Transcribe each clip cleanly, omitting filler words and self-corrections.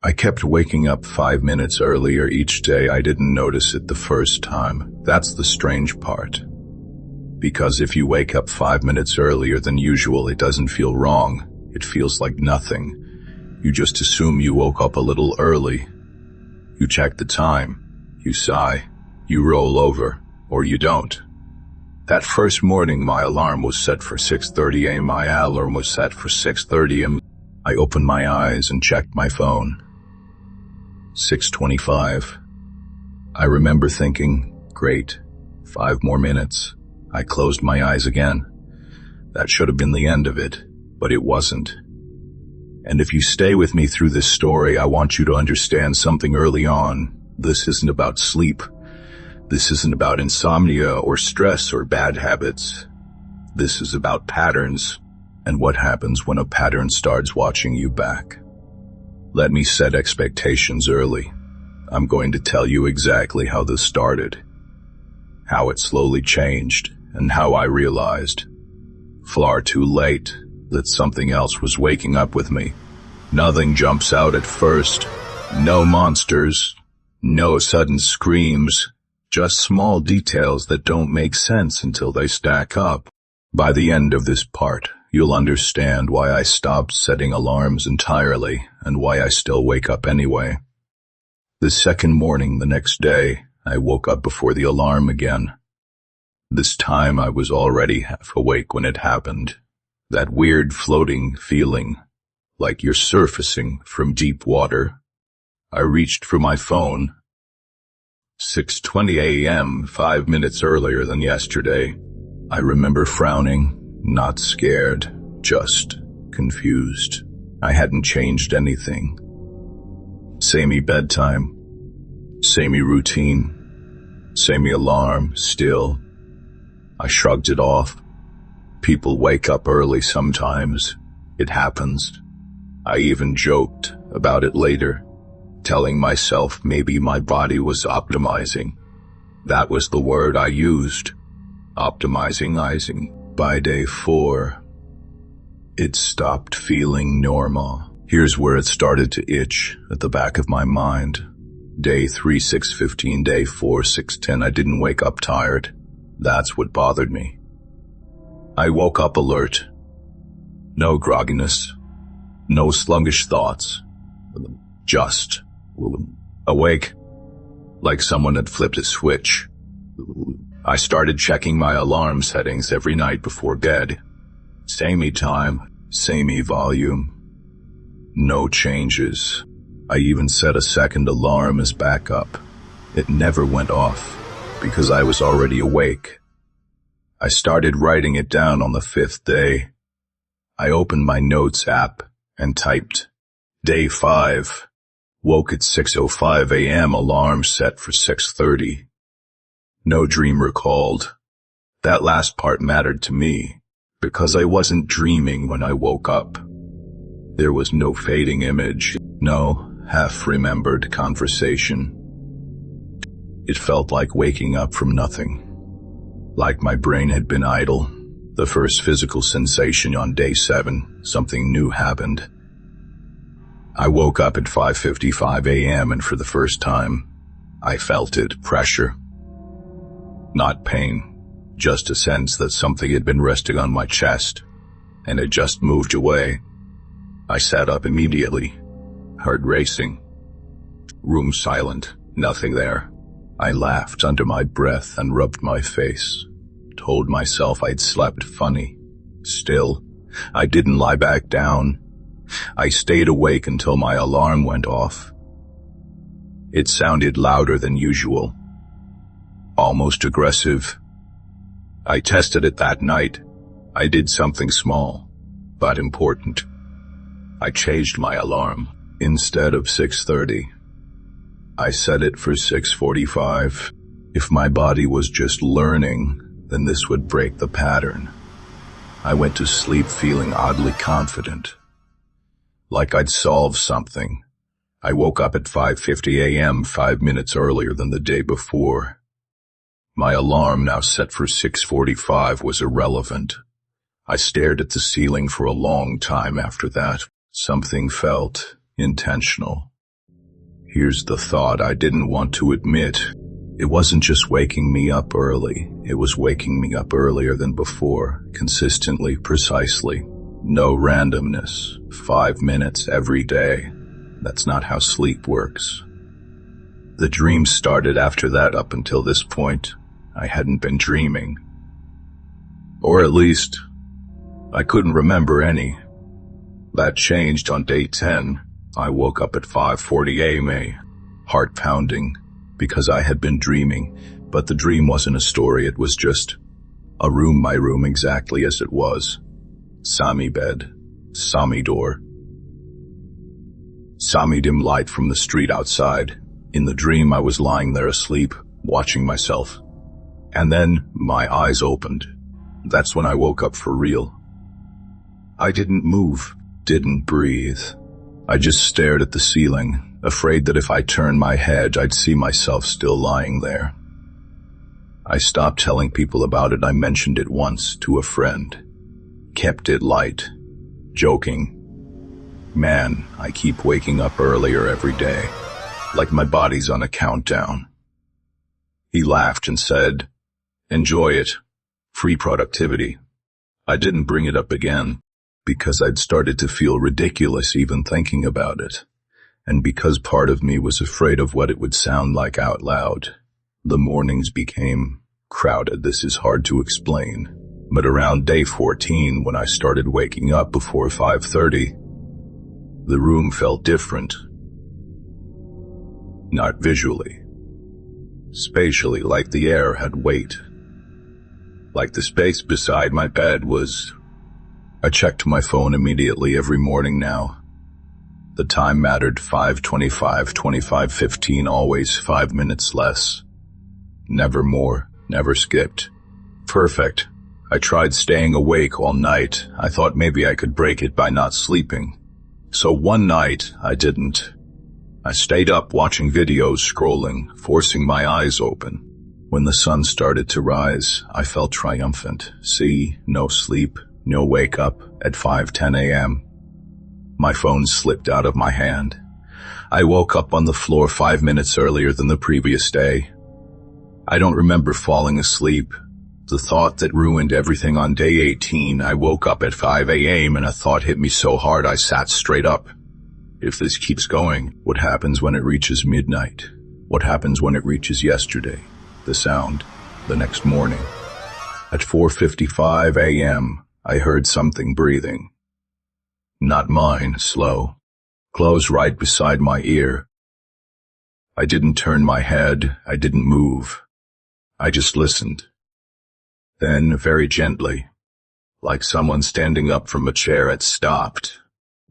I kept waking up 5 minutes earlier each day. I didn't notice it the first time. That's the strange part. Because if you wake up 5 minutes earlier than usual, it doesn't feel wrong. It feels like nothing. You just assume you woke up a little early. You check the time, you sigh, you roll over, or you don't. That first morning, my alarm was set for 6:30 a.m. My alarm was set for 6:30 a.m. I opened my eyes and checked my phone. 6:25. I remember thinking, great, 5 more minutes. I closed my eyes again. That should have been the end of it, but it wasn't. And if you stay with me through this story, I want you to understand something early on. This isn't about sleep. This isn't about insomnia or stress or bad habits. This is about patterns and what happens when a pattern starts watching you back. Let me set expectations early. I'm going to tell you exactly how this started, how it slowly changed, and how I realized, far too late, that something else was waking up with me. Nothing jumps out at first. No monsters. No sudden screams. Just small details that don't make sense until they stack up. By the end of this part, you'll understand why I stopped setting alarms entirely and why I still wake up anyway. The second morning the next day, I woke up before the alarm again. This time I was already half awake when it happened. That weird floating feeling, like you're surfacing from deep water. I reached for my phone. 6:20 a.m., 5 minutes earlier than yesterday. I remember frowning, not scared, just confused. I hadn't changed anything. Samey bedtime, samey routine, samey alarm, still. I shrugged it off. People wake up early sometimes. It happens. I even joked about it later, telling myself maybe my body was optimizing. That was the word I used. Optimizing. By day 4, it stopped feeling normal. Here's where it started to itch at the back of my mind. Day 3, 6:15, day 4, 6:10. I didn't wake up tired. That's what bothered me. I woke up alert. No grogginess. No sluggish thoughts. Just awake. Like someone had flipped a switch. I started checking my alarm settings every night before bed. Samey time, samey volume. No changes. I even set a second alarm as backup. It never went off because I was already awake. I started writing it down on the 5th day. I opened my notes app and typed, day 5. Woke at 6:05 a.m. Alarm set for 6:30. No dream recalled. That last part mattered to me because I wasn't dreaming when I woke up. There was no fading image, no half-remembered conversation. It felt like waking up from nothing. Like my brain had been idle. The first physical sensation on day 7, something new happened. I woke up at 5:55 a.m. and for the first time, I felt it, pressure. Not pain, just a sense that something had been resting on my chest, and it just moved away. I sat up immediately, heart racing. Room silent, nothing there. I laughed under my breath and rubbed my face. Told myself I'd slept funny. Still, I didn't lie back down. I stayed awake until my alarm went off. It sounded louder than usual. Almost aggressive. I tested it that night. I did something small, but important. I changed my alarm. Instead of 6:30, I set it for 6:45. If my body was just learning, then this would break the pattern. I went to sleep feeling oddly confident, like I'd solved something. I woke up at 5:50 a.m., 5 minutes earlier than the day before. My alarm, now set for 6:45, was irrelevant. I stared at the ceiling for a long time after that. Something felt intentional. Here's the thought I didn't want to admit. It wasn't just waking me up early. It was waking me up earlier than before, consistently, precisely. No randomness. 5 minutes every day. That's not how sleep works. The dream started after that. Up until this point, I hadn't been dreaming. Or at least, I couldn't remember any. That changed on day 10. I woke up at 5:40 a.m., heart pounding, because I had been dreaming, but the dream wasn't a story. It was just a room, my room, exactly as it was. Sami bed, Sami door, Sami dim light from the street outside. In the dream, I was lying there asleep, watching myself. And then my eyes opened. That's when I woke up for real. I didn't move, didn't breathe. I just stared at the ceiling, afraid that if I turned my head, I'd see myself still lying there. I stopped telling people about it. I mentioned it once to a friend. Kept it light, joking. Man, I keep waking up earlier every day, like my body's on a countdown. He laughed and said, "Enjoy it. Free productivity." I didn't bring it up again, because I'd started to feel ridiculous even thinking about it, and because part of me was afraid of what it would sound like out loud. The mornings became crowded. This is hard to explain, but around day 14, when I started waking up before 5:30, the room felt different. Not visually. Spatially, like the air had weight. Like the space beside my bed was... I checked my phone immediately every morning now. The time mattered. 5:25, 25:15, always 5 minutes less. Never more, never skipped. Perfect. I tried staying awake all night. I thought maybe I could break it by not sleeping. So one night, I didn't. I stayed up watching videos, scrolling, forcing my eyes open. When the sun started to rise, I felt triumphant. See, no sleep, no wake up at 5:10 a.m. My phone slipped out of my hand. I woke up on the floor 5 minutes earlier than the previous day. I don't remember falling asleep. The thought that ruined everything on day 18, I woke up at 5 a.m. and a thought hit me so hard I sat straight up. If this keeps going, what happens when it reaches midnight? What happens when it reaches yesterday? The sound, the next morning. At 4:55 a.m., I heard something breathing. Not mine, slow. Close right beside my ear. I didn't turn my head, I didn't move. I just listened. Then, very gently, like someone standing up from a chair, it stopped.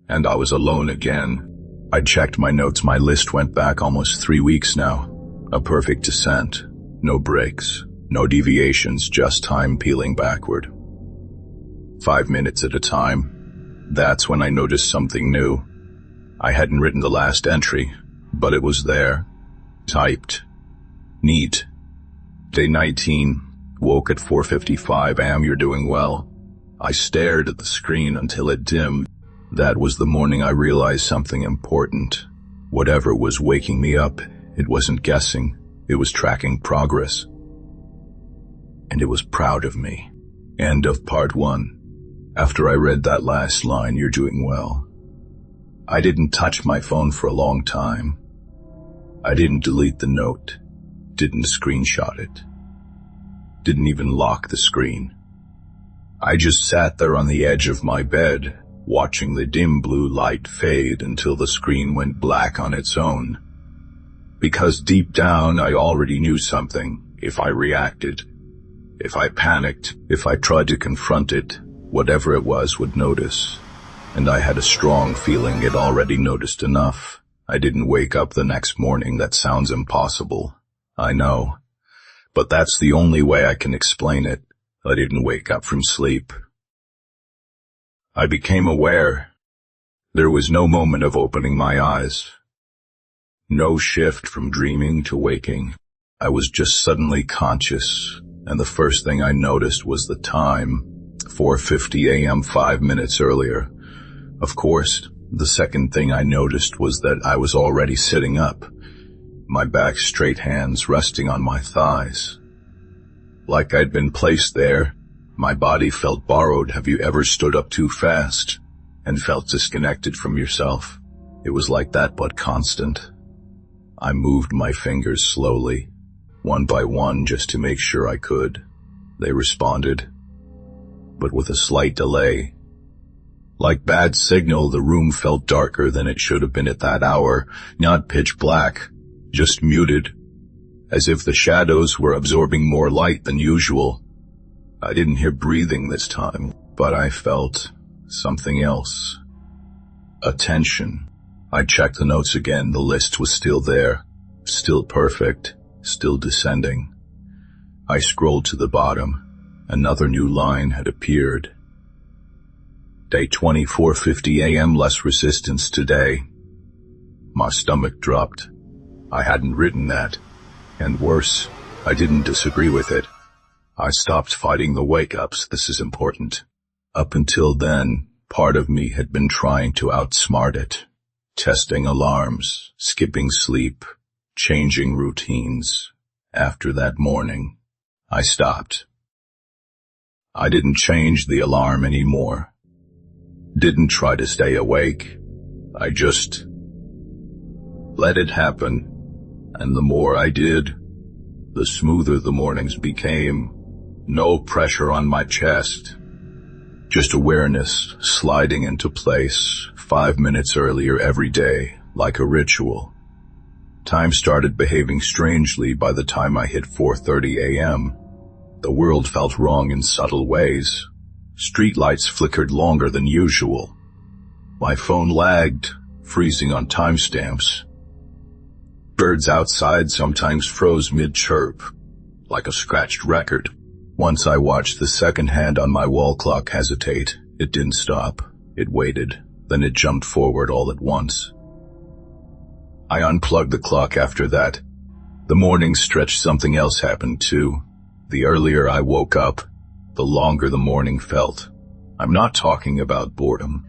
And I was alone again. I checked my notes. My list went back almost 3 weeks now. A perfect descent. No breaks. No deviations, just time peeling backward. 5 minutes at a time. That's when I noticed something new. I hadn't written the last entry, but it was there. Typed. Neat. Day 19. Woke at 4:55 am. You're doing well. I stared at the screen until it dimmed. That was the morning I realized something important. Whatever was waking me up, it wasn't guessing. It was tracking progress. And it was proud of me. End of part 1. After I read that last line, "You're doing well," I didn't touch my phone for a long time. I didn't delete the note. Didn't screenshot it. Didn't even lock the screen. I just sat there on the edge of my bed, watching the dim blue light fade until the screen went black on its own. Because deep down I already knew something. If I reacted, if I panicked, if I tried to confront it, whatever it was would notice. And I had a strong feeling it already noticed enough. I didn't wake up the next morning. That sounds impossible. I know. But that's the only way I can explain it. I didn't wake up from sleep. I became aware. There was no moment of opening my eyes. No shift from dreaming to waking. I was just suddenly conscious, and the first thing I noticed was the time. 4:50 a.m., 5 minutes earlier. Of course, The second thing I noticed was that I was already sitting up, my back straight, hands resting on my thighs. Like I'd been placed there, my body felt borrowed. Have you ever stood up too fast and felt disconnected from yourself? It was like that, but constant. I moved my fingers slowly, one by one, just to make sure I could. They responded, but with a slight delay. Like bad signal, the room felt darker than it should have been at that hour, not pitch black, just muted, as if the shadows were absorbing more light than usual. I didn't hear breathing this time, but I felt something else. Attention. I checked the notes again. The list was still there, still perfect, still descending. I scrolled to the bottom. Another new line had appeared. Day 24:50 a.m. Less resistance today. My stomach dropped. I hadn't written that. And worse, I didn't disagree with it. I stopped fighting the wake-ups. This is important. Up until then, part of me had been trying to outsmart it. Testing alarms, skipping sleep, changing routines. After that morning, I stopped. I didn't change the alarm anymore. Didn't try to stay awake. I just let it happen. And the more I did, the smoother the mornings became. No pressure on my chest. Just awareness sliding into place 5 minutes earlier every day, like a ritual. Time started behaving strangely by the time I hit 4:30 a.m. The world felt wrong in subtle ways. Streetlights flickered longer than usual. My phone lagged, freezing on timestamps. Birds outside sometimes froze mid-chirp, like a scratched record. Once I watched the second hand on my wall clock hesitate. It didn't stop. It waited. Then it jumped forward all at once. I unplugged the clock after that. The morning stretched. Something else happened too. The earlier I woke up, the longer the morning felt. I'm not talking about boredom.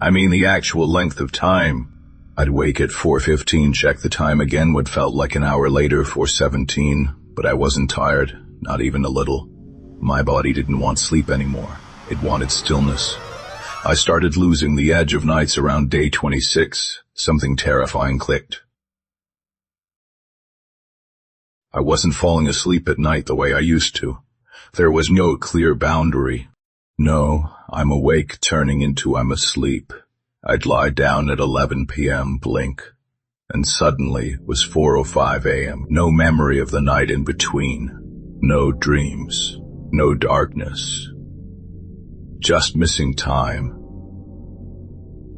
I mean the actual length of time. I'd wake at 4:15, check the time again. What felt like an hour later, 4:17, but I wasn't tired. Not even a little. My body didn't want sleep anymore. It wanted stillness. I started losing the edge of nights around day 26. Something terrifying clicked. I wasn't falling asleep at night the way I used to. There was no clear boundary. No, I'm awake turning into I'm asleep. I'd lie down at 11 p.m., blink, and suddenly it was 4:05 a.m. No memory of the night in between. No dreams, no darkness, just missing time.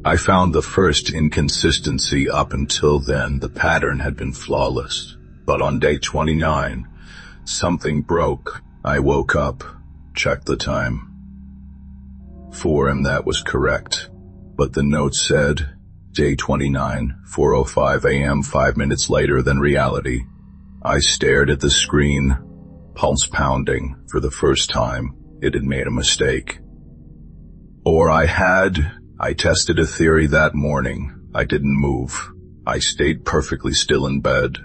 I found the first inconsistency. Up until then, the pattern had been flawless. But on day 29, something broke. I woke up, checked the time. 4 a.m. That was correct. But the note said, day 29, 4:05 a.m., 5 minutes later than reality. I stared at the screen, pulse pounding. For the first time, it had made a mistake. Or I tested a theory that morning. I didn't move. I stayed perfectly still in bed.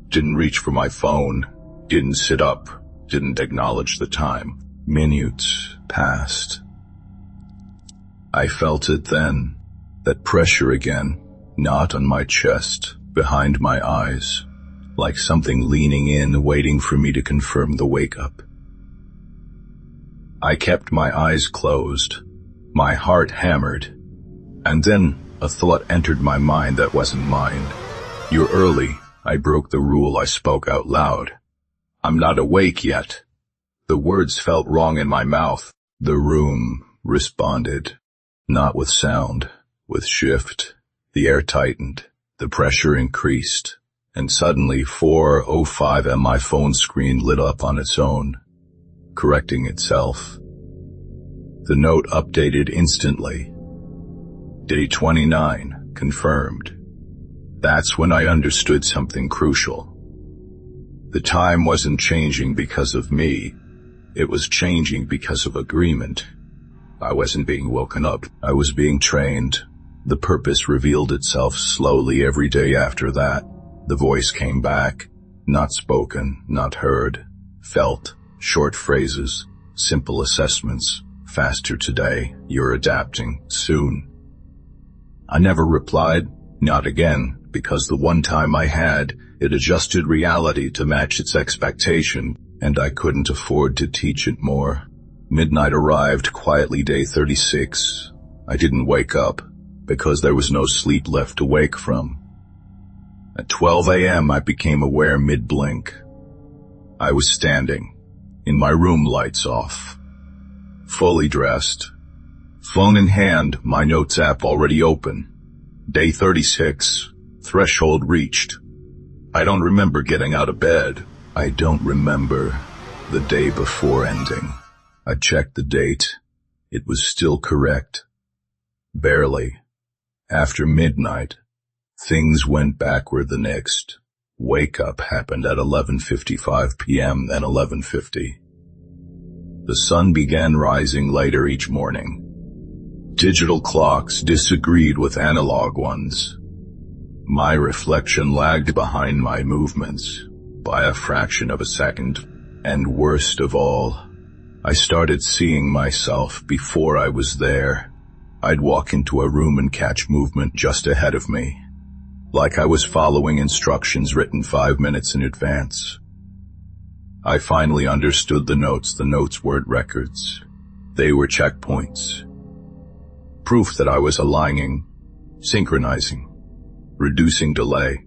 Didn't reach for my phone. Didn't sit up. Didn't acknowledge the time. Minutes passed. I felt it then. That pressure again. Not on my chest, behind my eyes. Like something leaning in, waiting for me to confirm the wake-up. I kept my eyes closed. My heart hammered. And then a thought entered my mind that wasn't mine. You're early. I broke the rule. I spoke out loud. I'm not awake yet. The words felt wrong in my mouth. The room responded. Not with sound, with shift. The air tightened. The pressure increased. And suddenly 4:05 and my phone screen lit up on its own, correcting itself. The note updated instantly. Day 29, confirmed. That's when I understood something crucial. The time wasn't changing because of me. It was changing because of agreement. I wasn't being woken up. I was being trained. The purpose revealed itself slowly every day after that. The voice came back, not spoken, not heard, felt, short phrases, simple assessments. Faster today, you're adapting, soon. I never replied, not again, because the one time I had, it adjusted reality to match its expectation, and I couldn't afford to teach it more. Midnight arrived quietly, day 36. I didn't wake up, because there was no sleep left to wake from. At 12 a.m. I became aware mid-blink. I was standing, in my room, lights off, fully dressed, phone in hand, my notes app already open. Day 36, threshold reached. I don't remember getting out of bed. I don't remember the day before ending. I checked the date. It was still correct. Barely. After midnight, things went backward. The next wake-up happened at 11:55 p.m., then 11:50. The sun began rising later each morning. Digital clocks disagreed with analog ones. My reflection lagged behind my movements by a fraction of a second. And worst of all, I started seeing myself before I was there. I'd walk into a room and catch movement just ahead of me, like I was following instructions written 5 minutes in advance. I finally understood the notes. The notes weren't records. They were checkpoints. Proof that I was aligning, synchronizing, reducing delay.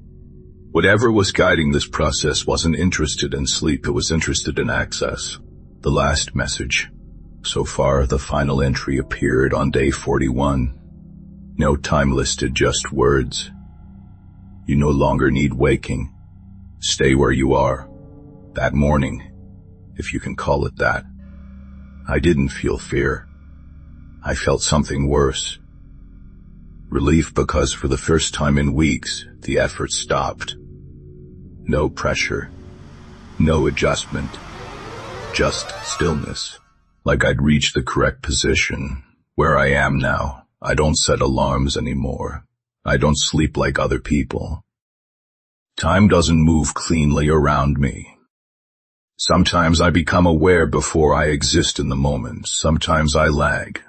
Whatever was guiding this process wasn't interested in sleep, it was interested in access. The last message. So far, the final entry appeared on day 41. No time listed, just words. You no longer need waking. Stay where you are. That morning, if you can call it that, I didn't feel fear. I felt something worse. Relief, because for the first time in weeks, the effort stopped. No pressure. No adjustment. Just stillness. Like I'd reached the correct position. Where I am now, I don't set alarms anymore. I don't sleep like other people. Time doesn't move cleanly around me. Sometimes I become aware before I exist in the moment. Sometimes I lag.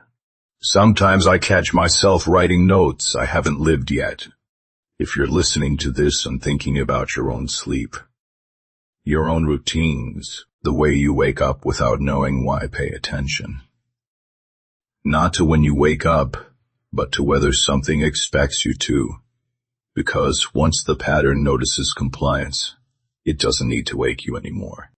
Sometimes I catch myself writing notes I haven't lived yet. If you're listening to this and thinking about your own sleep, your own routines, the way you wake up without knowing why, pay attention. Not to when you wake up, but to whether something expects you to. Because once the pattern notices compliance, it doesn't need to wake you anymore.